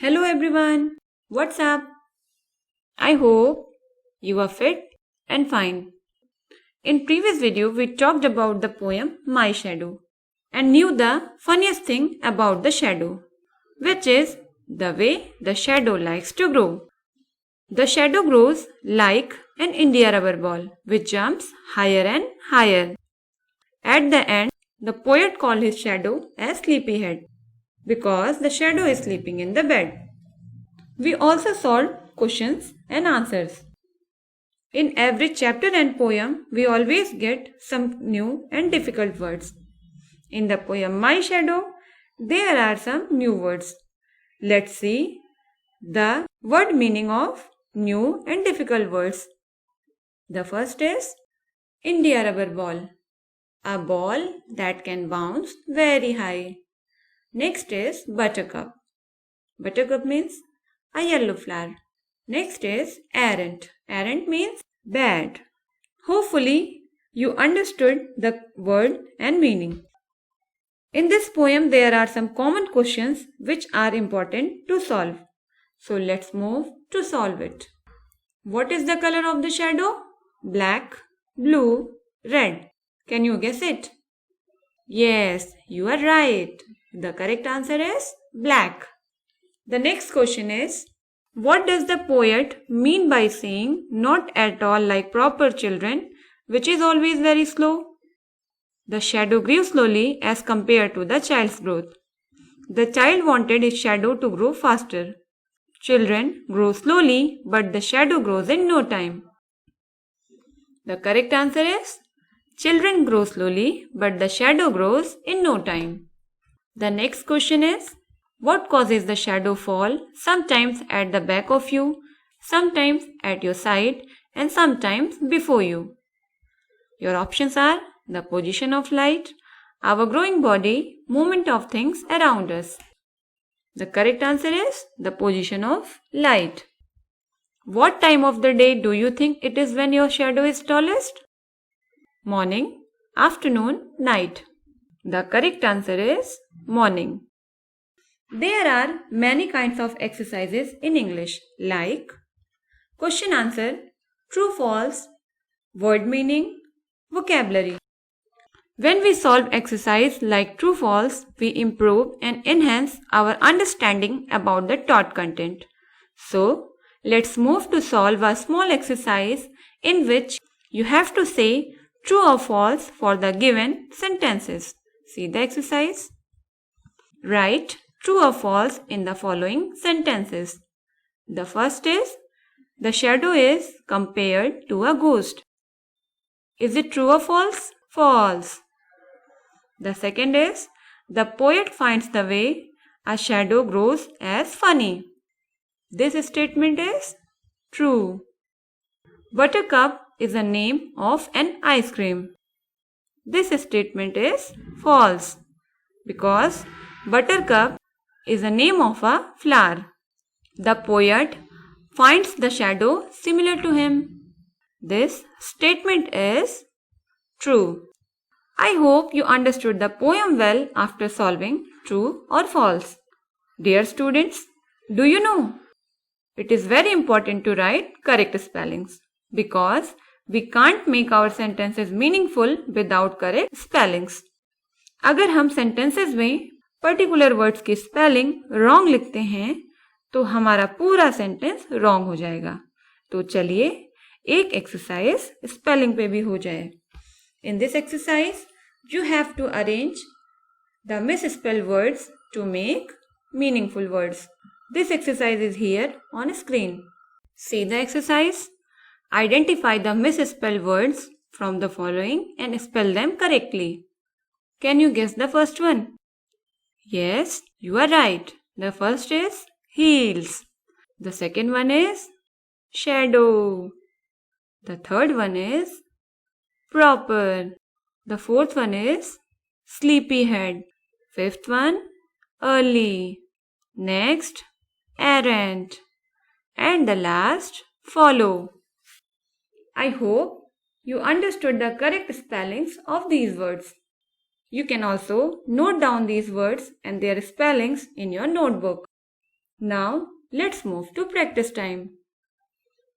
Hello everyone, what's up? I hope you are fit and fine. In previous video we talked about the poem My Shadow and knew the funniest thing about the shadow, which is the way the shadow likes to grow. The shadow grows like an India rubber ball which jumps higher and higher. At the end, the poet called his shadow as sleepyhead because the shadow is sleeping in the bed. We also solved questions and answers. In every chapter and poem, we always get some new and difficult words. In the poem My Shadow, there are some new words. Let's see the word meaning of new and difficult words. The first is India rubber ball, a ball that can bounce very high. Next is buttercup. Buttercup means a yellow flower. Next is errant. Errant means bad. Hopefully, you understood the word and meaning. In this poem, there are some common questions which are important to solve. So let's move to solve it. What is the color of the shadow? Black, blue, red. Can you guess it? Yes, you are right. The correct answer is black. The next question is, what does the poet mean by saying not at all like proper children, which is always very slow? The shadow grew slowly as compared to the child's growth. The child wanted his shadow to grow faster. Children grow slowly, but the shadow grows in no time. The correct answer is, children grow slowly, but the shadow grows in no time. The next question is, what causes the shadow fall sometimes at the back of you, sometimes at your side, and sometimes before you? Your options are the position of light, our growing body, movement of things around us. The correct answer is the position of light. What time of the day do you think it is when your shadow is tallest? Morning, afternoon, night. The correct answer is morning. There are many kinds of exercises in English like question answer, true false, word meaning, vocabulary. When we solve exercise like true false, we improve and enhance our understanding about the taught content. So, let's move to solve a small exercise in which you have to say true or false for the given sentences. See the exercise. Write true or false in the following sentences. The first is, the shadow is compared to a ghost. Is it true or false? False. The second is, the poet finds the way a shadow grows as funny. This statement is true. Buttercup is a name of an ice cream. This statement is false because buttercup is a name of a flower. The poet finds the shadow similar to him. This statement is true. I hope you understood the poem well after solving true or false. Dear students, do you know? It is very important to write correct spellings because we can't make our sentences meaningful without correct spellings. अगर हम sentences में particular words की spelling wrong लिखते हैं तो हमारा पूरा sentence wrong हो जाएगा. तो चलिए एक एक्सरसाइज स्पेलिंग पे भी हो जाए. In this exercise you have to arrange the misspelled words to make meaningful words. This exercise is here on screen. See the exercise. Identify the misspelled words from the following and spell them correctly. Can you guess the first one? Yes, you are right. The first is heels. The second one is shadow. The third one is proper. The fourth one is sleepyhead. Fifth one, early. Next, errant. And the last, follow. I hope you understood the correct spellings of these words. You can also note down these words and their spellings in your notebook. Now, let's move to practice time.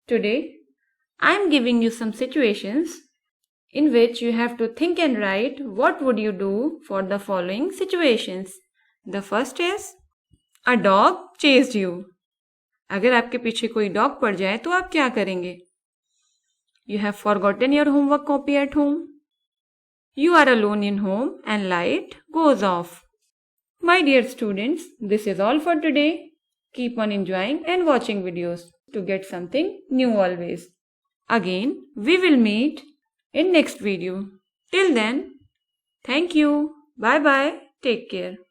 Today, I am giving you some situations in which you have to think and write what would you do for the following situations. The first is, a dog chased you. अगर आपके पीछे कोई dog पड़ जाए तो आप क्या करेंगे? You have forgotten your homework copy at home. You are alone in home and light goes off. My dear students, this is all for today. Keep on enjoying and watching videos to get something new always. Again, we will meet in next video. Till then, thank you. Bye bye. Take care.